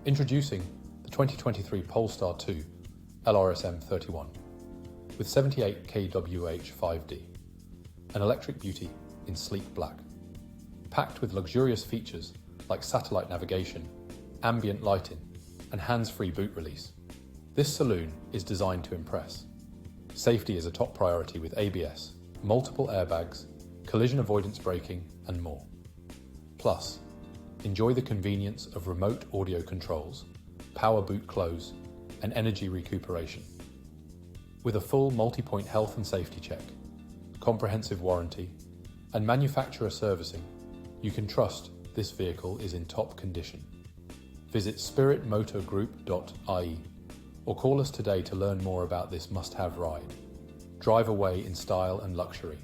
Introducing the 2023 Polestar 2 Lrsm 31 with 78 kWh 5D, an electric beauty in sleek black. Packed with luxurious features like satellite navigation, ambient lighting, and hands-free boot release, this saloon is designed to impress. Safety is a top priority with ABS, multiple airbags, collision avoidance braking, and more. Plus, enjoy the convenience of remote audio controls, power boot close, and energy recuperation. With a full multi-point health and safety check, comprehensive warranty, and manufacturer servicing, you can trust this vehicle is in top condition. Visit spiritmotorgroup.ie or call us today to learn more about this must-have ride. Drive away in style and luxury.